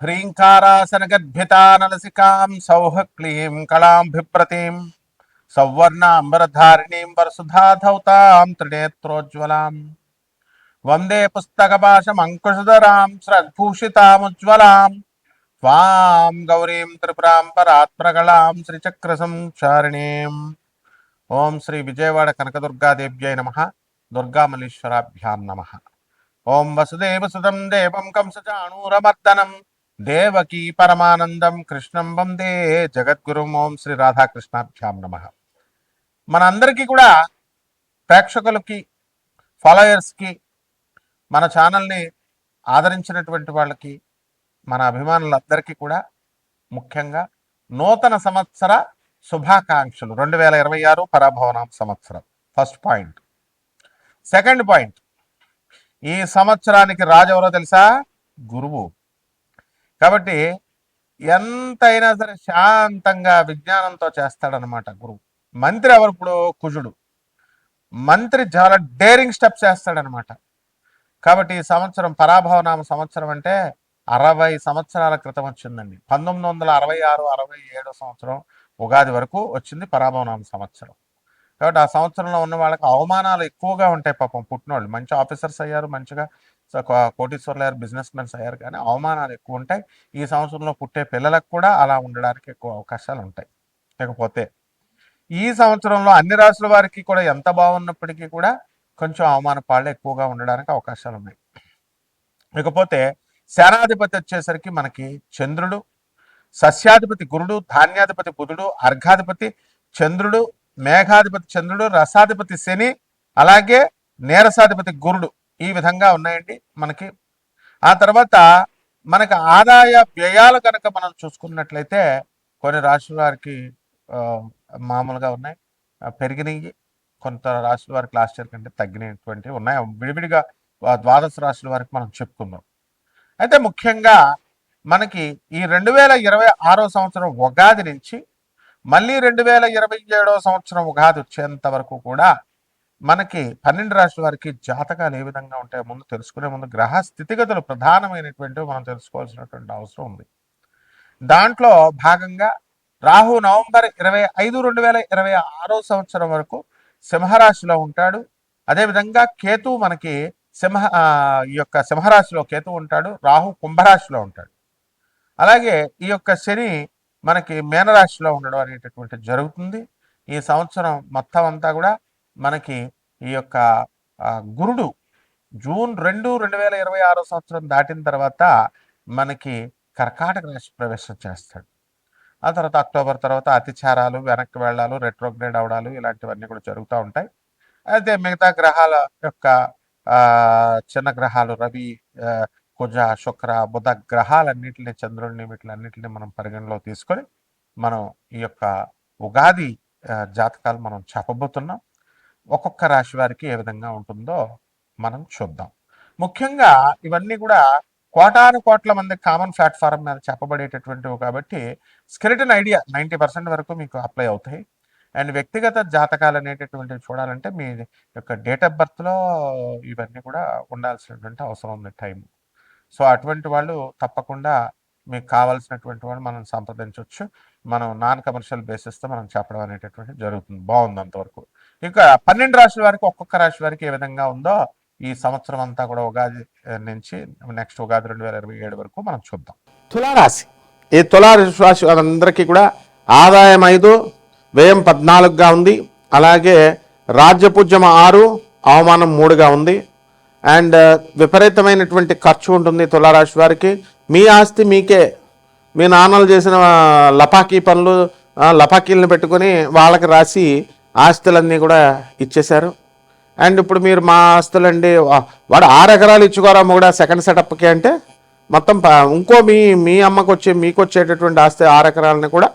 హ్రీంకారాసనగద్భితానలసికాం సౌహ క్లీం కళాం బిభ్రతీం సౌవర్ణాంబరధారిణీం వరసుధాధౌతాం త్రినేత్రోజ్వలాం వందే పుస్తకపాశమంకుశధరాం స్రగ్భూషితాముజ్వలాం త్వాం గౌరీం త్రిపురాం పరాత్ప్రగళాం శ్రీచక్రసంచారిణీం. ఓం శ్రీ విజయవాడ కనకదుర్గాదేవ్యై నమః. దుర్గామల్లీశ్వరాభ్యాం నమః. ఓం వసుదేవసుతం దేవం కంసచాణూరమర్దనం దేవకీ పరమానందం కృష్ణం వందే జగద్గురుం. ఓం శ్రీ రాధాకృష్ణాభ్యాం నమః. మనందరికీ కూడా ప్రేక్షకులకి, ఫాలోయర్స్కి, మన ఛానల్ని ఆదరించినటువంటి వాళ్ళకి, మన అభిమానులందరికీ కూడా ముఖ్యంగా నూతన సంవత్సర శుభాకాంక్షలు. 2026 పరాభవనామ సంవత్సరం ఫస్ట్ పాయింట్. సెకండ్ పాయింట్, ఈ సంవత్సరానికి రాజు ఎవరో తెలుసా? గురువు. కాబట్టి ఎంతైనా సరే శాంతంగా విజ్ఞానంతో చేస్తాడనమాట గురువు. మంత్రి ఎవరు? ఇప్పుడు కుజుడు. మంత్రి చాలా డేరింగ్ స్టెప్స్ చేస్తాడనమాట. కాబట్టి ఈ సంవత్సరం పరాభవనామ సంవత్సరం అంటే 60 సంవత్సరాల క్రితం వచ్చిందండి. 1966-67 సంవత్సరం ఉగాది వరకు వచ్చింది పరాభవనామ సంవత్సరం. కాబట్టి ఆ సంవత్సరంలో ఉన్న వాళ్ళకి అవమానాలు ఎక్కువగా ఉంటాయి. పాపం పుట్టినోళ్ళు మంచి ఆఫీసర్స్ అయ్యారు, మంచిగా కోటీశ్వర్లు అయ్యారు, బిజినెస్ మెన్స్ అయ్యారు, కానీ అవమానాలు ఎక్కువ ఉంటాయి. ఈ సంవత్సరంలో పుట్టే పిల్లలకు కూడా అలా ఉండడానికి ఎక్కువ అవకాశాలు ఉంటాయి. లేకపోతే ఈ సంవత్సరంలో అన్ని రాశుల వారికి కూడా ఎంత బాగున్నప్పటికీ కూడా కొంచెం అవమాన పాళ్ళు ఎక్కువగా ఉండడానికి అవకాశాలు ఉన్నాయి. ఇకపోతే సేనాధిపతి వచ్చేసరికి మనకి చంద్రుడు, సస్యాధిపతి గురుడు, ధాన్యాధిపతి బుధుడు, అర్ఘాధిపతి చంద్రుడు, మేఘాధిపతి చంద్రుడు, రసాధిపతి శని, అలాగే నీరసాధిపతి గురుడు. ఈ విధంగా ఉన్నాయండి మనకి. ఆ తర్వాత మనకి ఆదాయ వ్యయాలు కనుక మనం చూసుకున్నట్లయితే కొన్ని రాశుల వారికి మామూలుగా ఉన్నాయి, పెరిగినాయి. కొంత రాశుల వారికి లాస్ట్ ఇయర్ కంటే తగ్గినటువంటివి ఉన్నాయి. విడివిడిగా ద్వాదశ రాశుల వారికి మనం చెప్పుకుందాం. అయితే ముఖ్యంగా మనకి ఈ 2026 సంవత్సరం ఉగాది నుంచి మళ్ళీ 2027 సంవత్సరం ఉగాది వచ్చేంత వరకు కూడా మనకి 12 రాశుల వారికి జాతకాలు ఏ విధంగా ఉంటాయో ముందు తెలుసుకునే ముందు గ్రహ స్థితిగతులు ప్రధానమైనటువంటివి మనం తెలుసుకోవాల్సినటువంటి అవసరం ఉంది. దాంట్లో భాగంగా రాహు నవంబర్ 25, 2026 సంవత్సరం వరకు సింహరాశిలో ఉంటాడు. అదేవిధంగా కేతు మనకి ఈ యొక్క సింహరాశిలో కేతు ఉంటాడు, రాహు కుంభరాశిలో ఉంటాడు. అలాగే ఈ యొక్క శని మనకి మీనరాశిలో ఉండడం అనేటటువంటి జరుగుతుంది. ఈ సంవత్సరం మొత్తం అంతా కూడా మనకి ఈ యొక్క గురుడు జూన్ 2, 2026 సంవత్సరం దాటిన తర్వాత మనకి కర్కాటక రాశి ప్రవేశం చేస్తాడు. ఆ తర్వాత అక్టోబర్ తర్వాత అతిచారాలు, వెనక్కి వెళ్ళాలు, రెట్రోగ్రేడ్ అవడాలు ఇలాంటివన్నీ కూడా జరుగుతూ ఉంటాయి. అయితే మిగతా గ్రహాల యొక్క చిన్న గ్రహాలు రవి, కుజ, శుక్ర, బుధ గ్రహాలన్నింటినీ, చంద్రుడిని, వీటిలన్నింటినీ మనం పరిగణలో తీసుకొని మనం ఈ యొక్క ఉగాది జాతకాలు మనం చెప్పబోతున్నాం. ఒక్కొక్క రాశి వారికి ఏ విధంగా ఉంటుందో మనం చూద్దాం. ముఖ్యంగా ఇవన్నీ కూడా కోటాను కోట్ల మంది కామన్ ప్లాట్ఫారం మీద చెప్పబడేటటువంటివి కాబట్టి స్కెలిటన్ ఐడియా 90% వరకు మీకు అప్లై అవుతాయి. అండ్ వ్యక్తిగత జాతకాలు అనేటటువంటివి చూడాలంటే మీ యొక్క డేట్ ఆఫ్ బర్త్లో ఇవన్నీ కూడా ఉండాల్సినటువంటి అవసరం ఉంది టైం. సో అటువంటి వాళ్ళు తప్పకుండా మీకు కావాల్సినటువంటి వాళ్ళు మనం సంప్రదించవచ్చు. మనం నాన్ కమర్షియల్ బేసిస్తో మనం చెప్పడం అనేటటువంటి జరుగుతుంది. బాగుంది అంతవరకు. ఇక 12 రాశుల వారికి ఒక్కొక్క రాశి వారికి ఏ విధంగా ఉందో ఈ సంవత్సరం అంతా కూడా ఉగాది నుంచి నెక్స్ట్ ఉగాది 2027 వరకు మనం చూద్దాం. తులారాశి. ఈ తులారాశి అందరికీ కూడా ఆదాయం 5, వ్యయం 14గా ఉంది. అలాగే రాజ్యపూజ్యం 6, అవమానం 3గా ఉంది. అండ్ విపరీతమైనటువంటి ఖర్చు ఉంటుంది తులారాశి వారికి. మీ ఆస్తి మీకే. మీ నాన్నలు చేసిన లపాకీ పనులు, లపాకీలను పెట్టుకొని వాళ్ళకి రాసి ఆస్తులన్నీ కూడా ఇచ్చేశారు. అండ్ ఇప్పుడు మీరు మా ఆస్తులండి, వాడు 6 ఎకరాలు ఇచ్చుకోరాము కూడా సెకండ్ సెటప్కి అంటే మొత్తం ఇంకో మీ అమ్మకు మీకు వచ్చేటటువంటి ఆస్తి 6 ఎకరాలని కూడా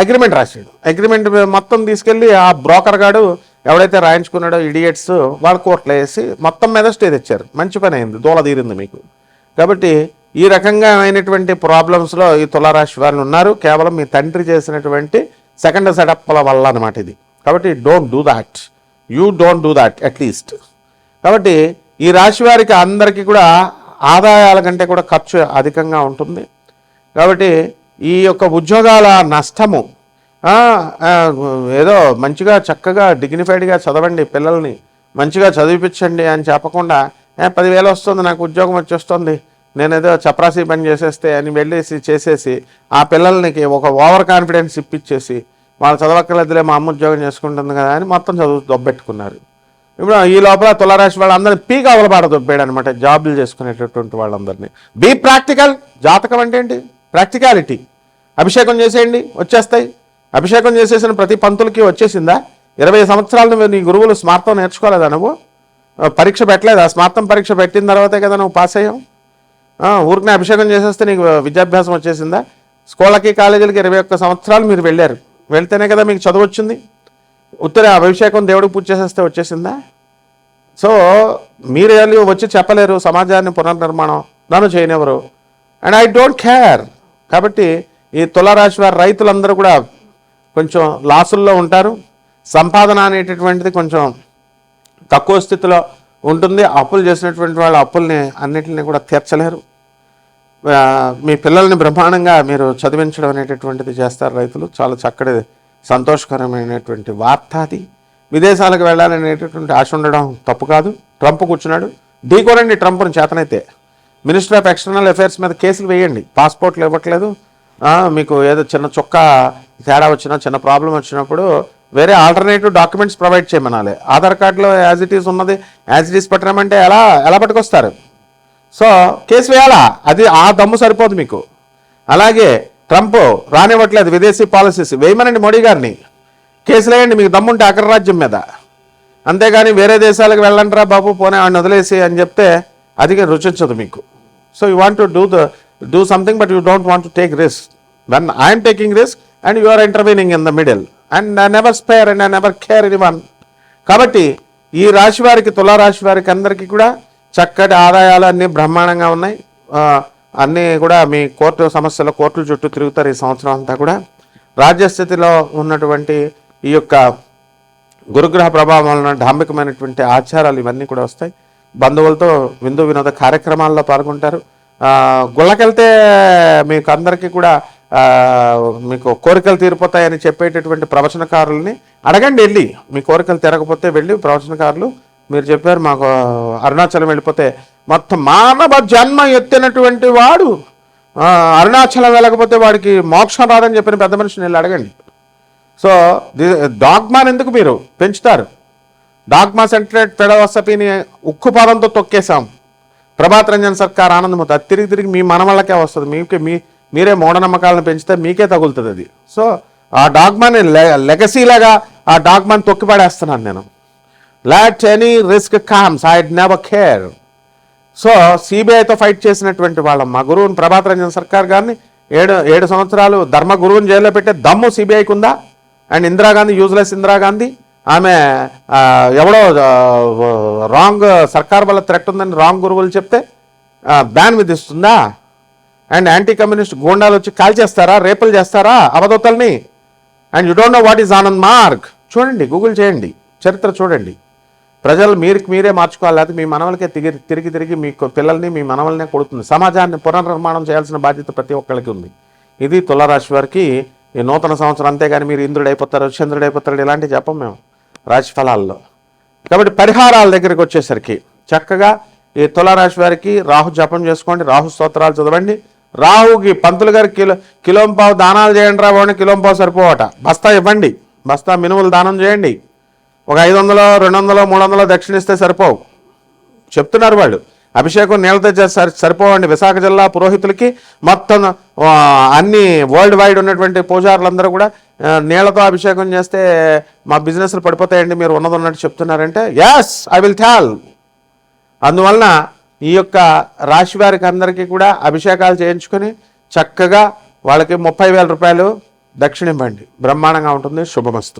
అగ్రిమెంట్ రాశాడు. అగ్రిమెంట్ మొత్తం తీసుకెళ్ళి ఆ బ్రోకర్ గాడు ఎవడైతే రాయించుకున్నాడో ఇడియట్స్ వాళ్ళు కోర్టులో వేసి మొత్తం మీద స్టే తెచ్చారు. మంచి పని అయింది, దూల తీరింది మీకు. కాబట్టి ఈ రకంగా అయినటువంటి ప్రాబ్లమ్స్లో ఈ తులారాశి వారిని ఉన్నారు. కేవలం మీ తండ్రి చేసినటువంటి సెకండ్ సెటప్ల వల్ల అనమాట ఇది. కాబట్టి don't do that, you don't do that at least. కాబట్టి ఈ రాశి వారికి అందరికీ కూడా ఆదాయాల కంటే కూడా ఖర్చు అధికంగా ఉంటుంది. కాబట్టి ఈ యొక్క ఉద్యోగాల నష్టము ఏదో మంచిగా చక్కగా డిగ్నిఫైడ్గా చదవండి, పిల్లల్ని మంచిగా చదివిపించండి అని చెప్పకుండా 10,000 వస్తుంది నాకు ఉద్యోగం వచ్చేస్తుంది, నేనేదో చపరాసి పని చేసేస్తే అని వెళ్ళేసి చేసేసి ఆ పిల్లలకి ఒక ఓవర్ కాన్ఫిడెన్స్ ఇప్పించేసి వాళ్ళు చదవక్కర్లేదులే మా అమ్మ ఉద్యోగం చేసుకుంటుంది కదా అని మొత్తం చదువు దొబ్బెట్టుకున్నారు. ఇప్పుడు ఈ లోపల తులారాశి వాళ్ళందరినీ పీక అవలబాట దొబ్బాడు అనమాట, జాబులు చేసుకునేటటువంటి వాళ్ళందరినీ. Be practical. జాతకం అంటే ఏంటి? ప్రాక్టికాలిటీ. అభిషేకం చేసేయండి వచ్చేస్తాయి. అభిషేకం చేసేసిన ప్రతి పంతులకి వచ్చేసిందా? 20 సంవత్సరాలు నువ్వు నీ గురువులు స్మార్థం నేర్చుకోలేదా? నువ్వు పరీక్ష పెట్టలేదా? స్మార్థం పరీక్ష పెట్టిన తర్వాతే కదా నువ్వు పాస్ అయ్యావు. ఊరికనే అభిషేకం చేసేస్తే నీకు విద్యాభ్యాసం వచ్చేసిందా? స్కూళ్ళకి కాలేజీలకి 21 సంవత్సరాలు మీరు వెళ్ళారు, వెళ్తేనే కదా మీకు చదువు వచ్చింది. ఉత్తర అభిషేకం దేవుడికి పూజ చేసేస్తే వచ్చేసిందా? సో మీరు వచ్చి చెప్పలేరు సమాజాన్ని పునర్నిర్మాణం, నన్ను చేయనివ్వరు, అండ్ ఐ డోంట్ కేర్. కాబట్టి ఈ తులారాశి వారి రైతులందరూ కూడా కొంచెం లాసుల్లో ఉంటారు. సంపాదన అనేటటువంటిది కొంచెం తక్కువ స్థితిలో ఉంటుంది. అప్పులు చేసినటువంటి వాళ్ళు అప్పుల్ని అన్నిటిని కూడా తీర్చలేరు. మీ పిల్లల్ని బ్రహ్మాండంగా మీరు చదివించడం అనేటటువంటిది చేస్తారు రైతులు. చాలా చక్కటి సంతోషకరమైనటువంటి వార్త అది. విదేశాలకు వెళ్ళాలనేటటువంటి ఆశ ఉండడం తప్పు కాదు. ట్రంప్ కూర్చున్నాడు, ఢీకోనండి ట్రంప్ని చేతనైతే. మినిస్టర్ ఆఫ్ ఎక్స్టర్నల్ అఫైర్స్ మీద కేసులు వేయండి. పాస్పోర్ట్లు ఇవ్వట్లేదు, మీకు ఏదో చిన్న చొక్క తేడా వచ్చినా చిన్న ప్రాబ్లం వచ్చినప్పుడు వేరే ఆల్టర్నేటివ్ డాక్యుమెంట్స్ ప్రొవైడ్ చేయమనాలి. ఆధార్ కార్డులో యాజ్ ఇట్ ఈస్ ఉన్నది యాజ్ ఇట్ ఈస్ పట్టడమంటే ఎలా పట్టుకొస్తారు? సో కేసు వేయాలా? అది ఆ దమ్ము సరిపోదు మీకు. అలాగే ట్రంప్ రానివ్వట్లేదు విదేశీ పాలసీస్, వేయమనండి మోడీ గారిని, కేసులు వేయండి మీకు దమ్ముంటే అగ్రరాజ్యం మీద. అంతేగాని వేరే దేశాలకు వెళ్ళంటారా బాబు పోనీ ఆయన వదిలేసి అని చెప్తే అది రుచించదు మీకు. So you want to do something but you don't want to take risk. When I'm taking risk and you are intervening in the middle and I never spare and I never care anyone. కాబట్టి ఈ రాశి వారికి, తులారాశి వారికి అందరికీ కూడా చక్కటి ఆదాయాలు అన్నీ బ్రహ్మాండంగా ఉన్నాయి. అన్నీ కూడా మీ కోర్టుల చుట్టూ తిరుగుతారు ఈ సంవత్సరం అంతా కూడా. రాజ్యస్థితిలో ఉన్నటువంటి ఈ యొక్క గురుగ్రహ ప్రభావం వలన డాంబికమైనటువంటి ఆచారాలు ఇవన్నీ కూడా వస్తాయి. బంధువులతో విందు వినోద కార్యక్రమాల్లో పాల్గొంటారు. గుళ్ళకెళ్తే మీకు అందరికీ కూడా మీకు కోరికలు తీరిపోతాయని చెప్పేటటువంటి ప్రవచనకారుల్ని అడగండి వెళ్ళి. మీ కోరికలు తీరకపోతే వెళ్ళి ప్రవచనకారులు మీరు చెప్పారు మాకు అరుణాచలం వెళ్ళిపోతే మొత్తం మానవ జన్మ ఎత్తినటువంటి వాడు అరుణాచలం వెళ్ళకపోతే వాడికి మోక్షం రాదని చెప్పిన పెద్ద మనిషిని వెళ్ళి అడగండి. సో డాగ్మాని ఎందుకు మీరు పెంచుతారు? డాగ్మా సెంట్రేట్ ఫిలాసఫీని ఉక్కుపాదంతో తొక్కేశాం. ప్రభాత్ రంజన్ సర్కార్ ఆనందమవుతుంది. అది తిరిగి మీ మనవళ్ళకే వస్తుంది. మీరే మూఢనమ్మకాలను పెంచితే మీకే తగులుతుంది అది. సో ఆ డాగ్మాని లెగసీలాగా ఆ డాగ్మాని తొక్కిపడేస్తున్నాను నేను. Let any risk comes, I never care. So సిబిఐతో ఫైట్ చేసినటువంటి వాళ్ళం మా గురువుని ప్రభాత్ రంజన్ సర్కార్ గారిని 7 సంవత్సరాలు ధర్మ గురువుని జైల్లో పెట్టే దమ్ము సిబిఐకి ఉందా? అండ్ ఇందిరాగాంధీ, యూజ్లెస్ ఇందిరాగాంధీ, ఆమె ఎవడో రాంగ్ సర్కార్ వల్ల థ్రెట్ ఉందని రాంగ్ గురువులు చెప్తే బ్యాన్ విధిస్తుందా? అండ్ యాంటీ కమ్యూనిస్ట్ గూండాలు వచ్చి కాల్ చేస్తారా, రేపులు చేస్తారా అవధూతల్ని? And you don't know what is Anand Marg. చూడండి, గూగుల్ చేయండి, చరిత్ర చూడండి. ప్రజలు మీరే మార్చుకోవాలి. అది మీ మనవలకే తిరిగి మీ పిల్లల్ని మీ మనవలనే కొడుతుంది. సమాజాన్ని పునర్నిర్మాణం చేయాల్సిన బాధ్యత ప్రతి ఒక్కరికి ఉంది. ఇది తులారాశి వారికి ఈ నూతన సంవత్సరం. అంతేగాని మీరు ఇంద్రుడైపోతారు, చంద్రుడైపోతారు ఇలాంటివి చెప్పం మేము రాశి ఫలాల్లో. కాబట్టి పరిహారాల దగ్గరికి వచ్చేసరికి చక్కగా ఈ తులారాశి వారికి రాహు జపం చేసుకోండి, రాహు స్తోత్రాలు చదవండి. రాహుకి పంతులు గారు కిలోంపావు దానాలు చేయండి రా వాడిని, కిలోంపావు సరిపోవట. బస్తా ఇవ్వండి, బస్తా మినుములు దానం చేయండి. ఒక 500, 200, 300 దక్షిణిస్తే సరిపోవు చెప్తున్నారు వాళ్ళు. అభిషేకం నీళ్ళతో సరిపోవండి. విశాఖ జిల్లా పురోహితులకి మొత్తం అన్ని వరల్డ్ వైడ్ ఉన్నటువంటి పూజారులందరూ కూడా నీళ్లతో అభిషేకం చేస్తే మా బిజినెస్లు పడిపోతాయండి మీరు ఉన్నట్టు చెప్తున్నారంటే ఎస్ ఐ విల్ టెల్. అందువలన ఈ యొక్క రాశి వారికి అందరికీ కూడా అభిషేకాలు చేయించుకొని చక్కగా వాళ్ళకి 30,000 రూపాయలు దక్షిణ ఇవ్వండి. బ్రహ్మాండంగా ఉంటుంది. శుభమస్తు.